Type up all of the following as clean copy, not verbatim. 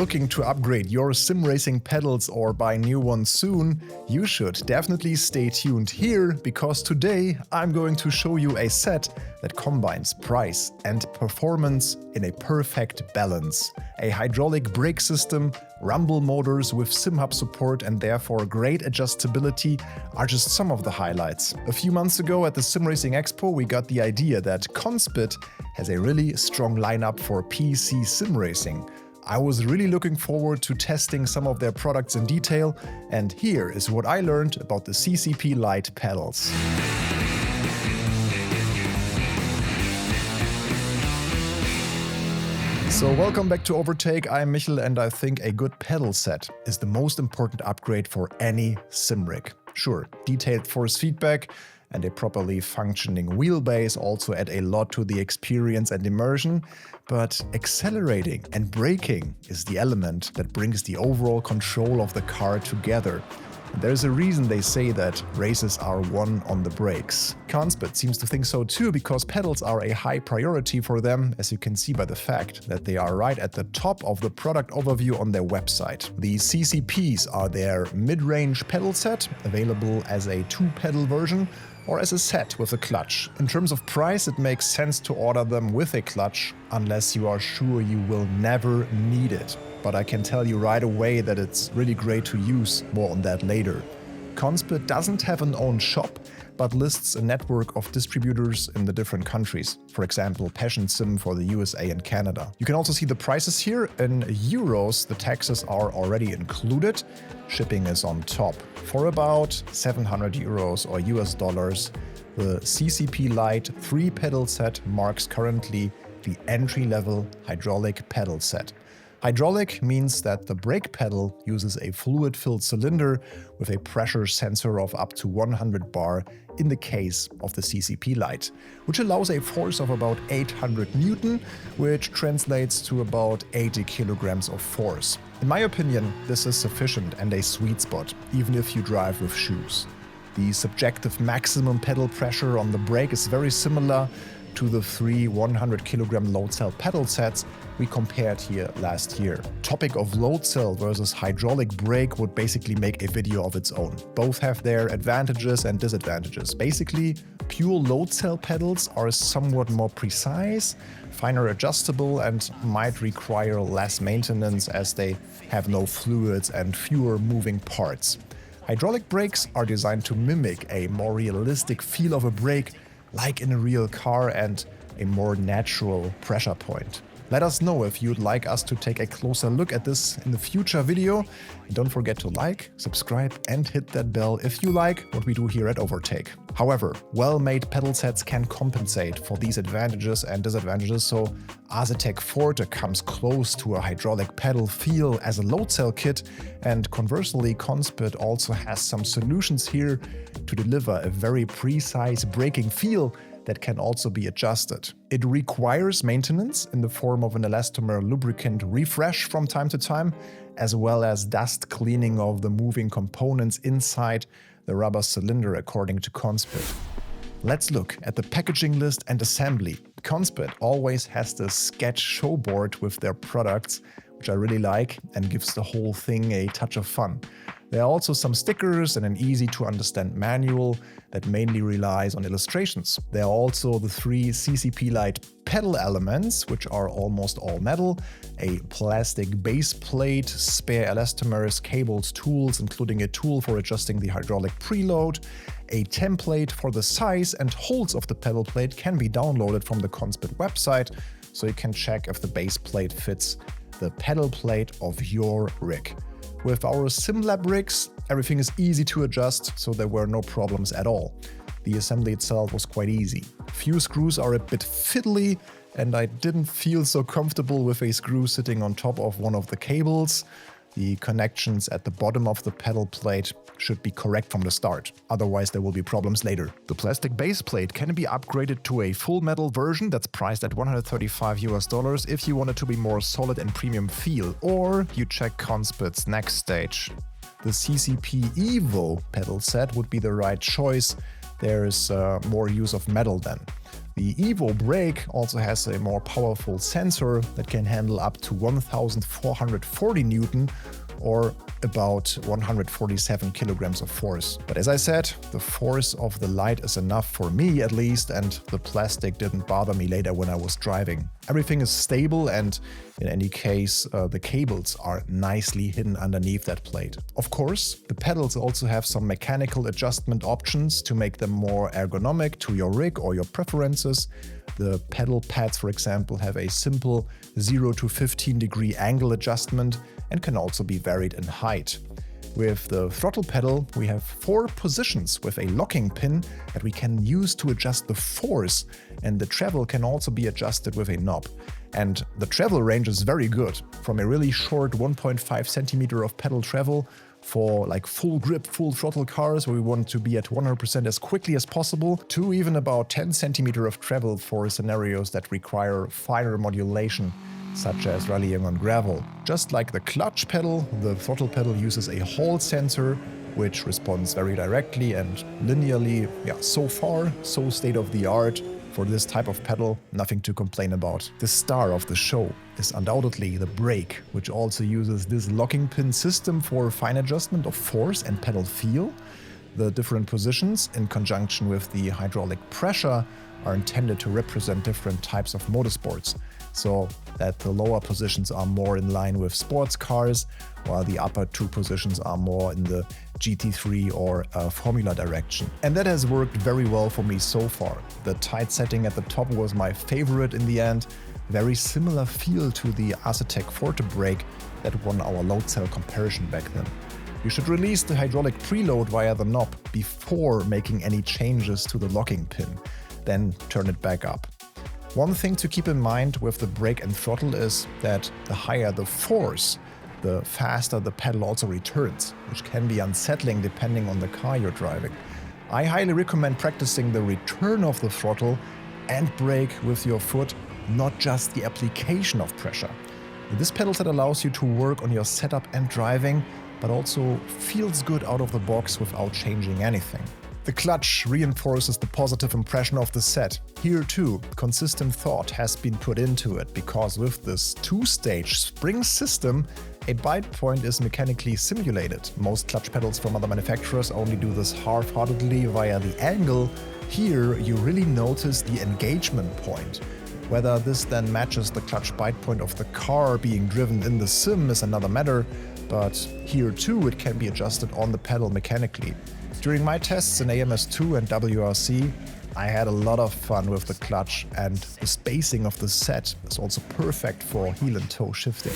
looking to upgrade your sim racing pedals or buy new ones soon, you should definitely stay tuned here, because today I'm going to show you a set that combines price and performance in a perfect balance. A hydraulic brake system, rumble motors with SimHub support and therefore great adjustability are just some of the highlights. A few months ago at the Sim Racing Expo we got the idea that Conspit has a really strong lineup for PC sim racing. I was really looking forward to testing some of their products in detail, and here is what I learned about the CCP.LITE pedals. So welcome back to Overtake, I'm Michel, and I think a good pedal set is the most important upgrade for any sim rig. Sure, detailed force feedback and a properly functioning wheelbase also add a lot to the experience and immersion, but accelerating and braking is the element that brings the overall control of the car together. And there's a reason they say that races are won on the brakes. Conspit seems to think so too, because pedals are a high priority for them, as you can see by the fact that they are right at the top of the product overview on their website. The CCPs are their mid-range pedal set, available as a 2-pedal version or as a set with a clutch. In terms of price, it makes sense to order them with a clutch, unless you are sure you will never need it. But I can tell you right away that it's really great to use, more on that later. Conspit doesn't have an own shop, but lists a network of distributors in the different countries. For example, Passion Sim for the USA and Canada. You can also see the prices here. In euros, the taxes are already included. Shipping is on top. For about 700 euros or US dollars, the CCP.LITE 3-pedal set marks currently the entry-level hydraulic pedal set. Hydraulic means that the brake pedal uses a fluid-filled cylinder with a pressure sensor of up to 100 bar in the case of the CCP.LITE, which allows a force of about 800 Newton, which translates to about 80 kilograms of force. In my opinion, this is sufficient and a sweet spot, even if you drive with shoes. The subjective maximum pedal pressure on the brake is very similar to the 3 100 kilogram Loadcell pedal sets we compared here last year. Topic of Loadcell versus hydraulic brake would basically make a video of its own. Both have their advantages and disadvantages. Basically, pure Loadcell pedals are somewhat more precise, finer adjustable, and might require less maintenance as they have no fluids and fewer moving parts. Hydraulic brakes are designed to mimic a more realistic feel of a brake, like in a real car, and a more natural pressure point. Let us know if you'd like us to take a closer look at this in the future video. And don't forget to like, subscribe and hit that bell if you like what we do here at Overtake. However, well-made pedal sets can compensate for these advantages and disadvantages, so Asetek Forte comes close to a hydraulic pedal feel as a Loadcell kit, and conversely Conspit also has some solutions here to deliver a very precise braking feel that can also be adjusted. It requires maintenance in the form of an elastomer lubricant refresh from time to time, as well as dust cleaning of the moving components inside the rubber cylinder, according to Conspit. Let's look at the packaging list and assembly. Conspit always has the sketch show board with their products, which I really like and gives the whole thing a touch of fun. There are also some stickers and an easy-to-understand manual that mainly relies on illustrations. There are also the 3 CCP.LITE pedal elements, which are almost all metal, a plastic base plate, spare elastomers, cables, tools, including a tool for adjusting the hydraulic preload, a template for the size and holes of the pedal plate can be downloaded from the Conspit website, so you can check if the base plate fits the pedal plate of your rig. With our SimLab rigs, everything is easy to adjust, so there were no problems at all. The assembly itself was quite easy. Few screws are a bit fiddly, and I didn't feel so comfortable with a screw sitting on top of one of the cables. The connections at the bottom of the pedal plate should be correct from the start, otherwise there will be problems later. The plastic base plate can be upgraded to a full metal version that's priced at 135 US dollars if you want it to be more solid and premium feel, or you check Conspit's next stage. The CCP Evo pedal set would be the right choice. There is more use of metal then. The Evo brake also has a more powerful sensor that can handle up to 1440 Newton or about 147 kilograms of force. But as I said, the force of the LITE is enough for me at least, and the plastic didn't bother me later when I was driving. Everything is stable, and in any case, the cables are nicely hidden underneath that plate. Of course, the pedals also have some mechanical adjustment options to make them more ergonomic to your rig or your preferences. The pedal pads, for example, have a simple 0 to 15 degree angle adjustment and can also be varied in height. With the throttle pedal, we have 4 positions with a locking pin that we can use to adjust the force, and the travel can also be adjusted with a knob. And the travel range is very good, from a really short 1.5 centimeter of pedal travel for like full grip, full throttle cars where we want to be at 100% as quickly as possible, to even about 10 centimeter of travel for scenarios that require finer modulation, such as rallying on gravel. Just like the clutch pedal, the throttle pedal uses a Hall sensor, which responds very directly and linearly. Yeah, so far, so state-of-the-art. For this type of pedal, nothing to complain about. The star of the show is undoubtedly the brake, which also uses this locking pin system for fine adjustment of force and pedal feel. The different positions, in conjunction with the hydraulic pressure, are intended to represent different types of motorsports, so that the lower positions are more in line with sports cars, while the upper 2 positions are more in the GT3 or Formula direction. And that has worked very well for me so far. The tight setting at the top was my favorite in the end. Very similar feel to the Asetek Forte brake that won our Loadcell comparison back then. You should release the hydraulic preload via the knob before making any changes to the locking pin, then turn it back up. One thing to keep in mind with the brake and throttle is that the higher the force, the faster the pedal also returns, which can be unsettling depending on the car you're driving. I highly recommend practicing the return of the throttle and brake with your foot, not just the application of pressure. This pedal set allows you to work on your setup and driving, but also feels good out of the box without changing anything. The clutch reinforces the positive impression of the set. Here too, consistent thought has been put into it, because with this 2-stage spring system, a bite point is mechanically simulated. Most clutch pedals from other manufacturers only do this half-heartedly via the angle. Here you really notice the engagement point. Whether this then matches the clutch bite point of the car being driven in the sim is another matter, but here too it can be adjusted on the pedal mechanically. During my tests in AMS2 and WRC, I had a lot of fun with the clutch, and the spacing of the set is also perfect for heel and toe shifting.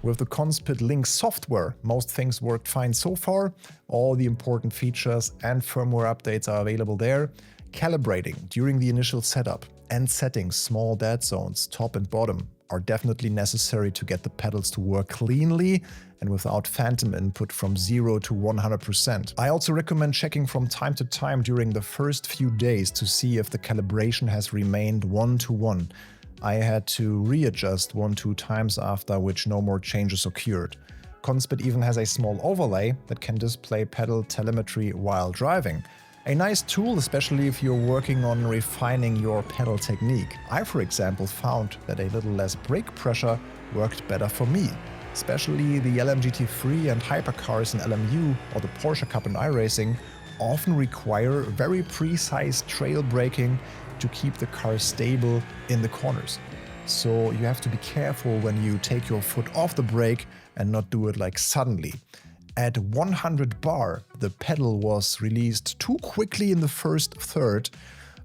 With the Conspit Link software, most things worked fine so far. All the important features and firmware updates are available there. Calibrating during the initial setup and setting small dead zones, top and bottom, are definitely necessary to get the pedals to work cleanly and without phantom input from 0 to 100%. I also recommend checking from time to time during the first few days to see if the calibration has remained 1-to-1. I had to readjust 1-2 times, after which no more changes occurred. Conspit even has a small overlay that can display pedal telemetry while driving. A nice tool, especially if you're working on refining your pedal technique. I, for example, found that a little less brake pressure worked better for me. Especially the LMGT3 and hypercars in LMU or the Porsche Cup in iRacing often require very precise trail braking to keep the car stable in the corners. So you have to be careful when you take your foot off the brake and not do it like suddenly. At 100 bar, the pedal was released too quickly in the first third,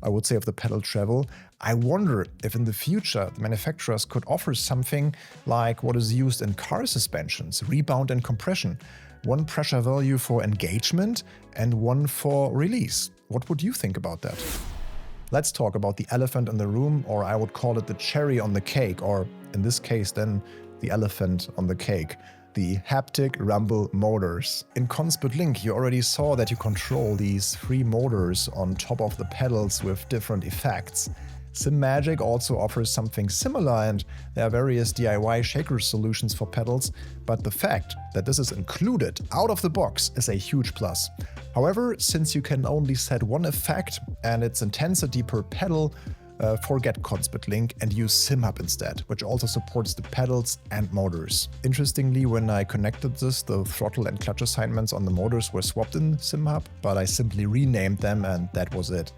I would say, of the pedal travel. I wonder if in the future the manufacturers could offer something like what is used in car suspensions, rebound and compression. One pressure value for engagement and one for release. What would you think about that? Let's talk about the elephant in the room, or I would call it the cherry on the cake, or in this case then the elephant on the cake. The haptic rumble motors. In Conspit Link you already saw that you control these 3 motors on top of the pedals with different effects. SimMagic also offers something similar, and there are various DIY shaker solutions for pedals, but the fact that this is included out of the box is a huge plus. However, since you can only set one effect and its intensity per pedal, forget Conspit Link and use SimHub instead, which also supports the pedals and motors. Interestingly, when I connected this, the throttle and clutch assignments on the motors were swapped in SimHub, but I simply renamed them and that was it.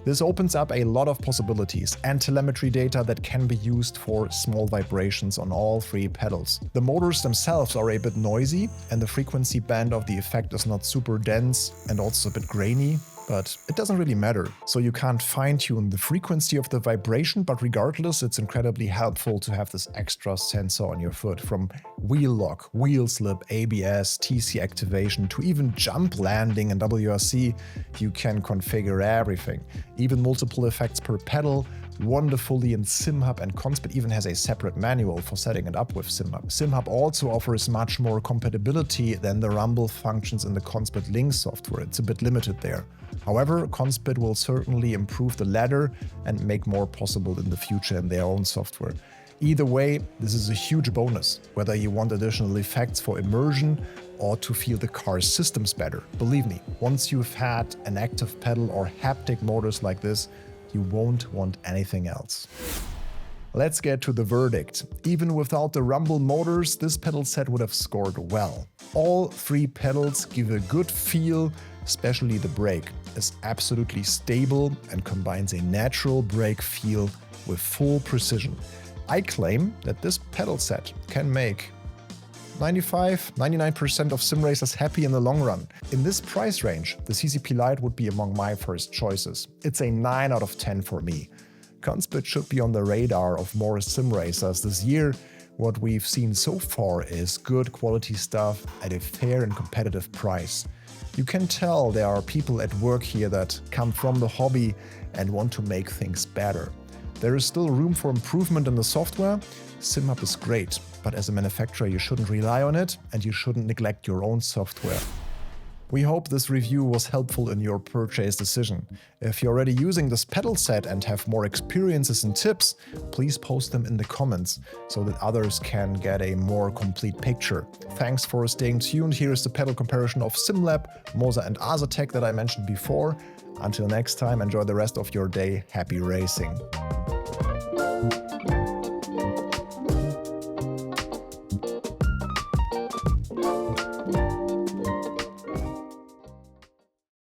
This opens up a lot of possibilities and telemetry data that can be used for small vibrations on all 3 pedals. The motors themselves are a bit noisy and the frequency band of the effect is not super dense and also a bit grainy, but it doesn't really matter. So you can't fine-tune the frequency of the vibration, but regardless, it's incredibly helpful to have this extra sensor on your foot, from wheel lock, wheel slip, ABS, TC activation, to even jump landing and WRC. You can configure everything, even multiple effects per pedal, wonderfully in SimHub, and Conspit even has a separate manual for setting it up with SimHub. SimHub also offers much more compatibility than the Rumble functions in the Conspit Link software. It's a bit limited there. However, Conspit will certainly improve the latter and make more possible in the future in their own software. Either way, this is a huge bonus, whether you want additional effects for immersion or to feel the car's systems better. Believe me, once you've had an active pedal or haptic motors like this, you won't want anything else. Let's get to the verdict. Even without the Rumble motors, this pedal set would have scored well. All 3 pedals give a good feel, especially the brake is absolutely stable and combines a natural brake feel with full precision. I claim that this pedal set can make 95–99% of sim racers happy in the long run. In this price range, the CCP.LITE would be among my first choices. It's a 9 out of 10 for me. Conspit should be on the radar of more sim racers this year. What we've seen so far is good quality stuff at a fair and competitive price. You can tell there are people at work here that come from the hobby and want to make things better. There is still room for improvement in the software. SimHub is great, but as a manufacturer you shouldn't rely on it and you shouldn't neglect your own software. We hope this review was helpful in your purchase decision. If you're already using this pedal set and have more experiences and tips, please post them in the comments so that others can get a more complete picture. Thanks for staying tuned. Here is the pedal comparison of SimLab, MOZA and Asetek that I mentioned before. Until next time, enjoy the rest of your day. Happy racing!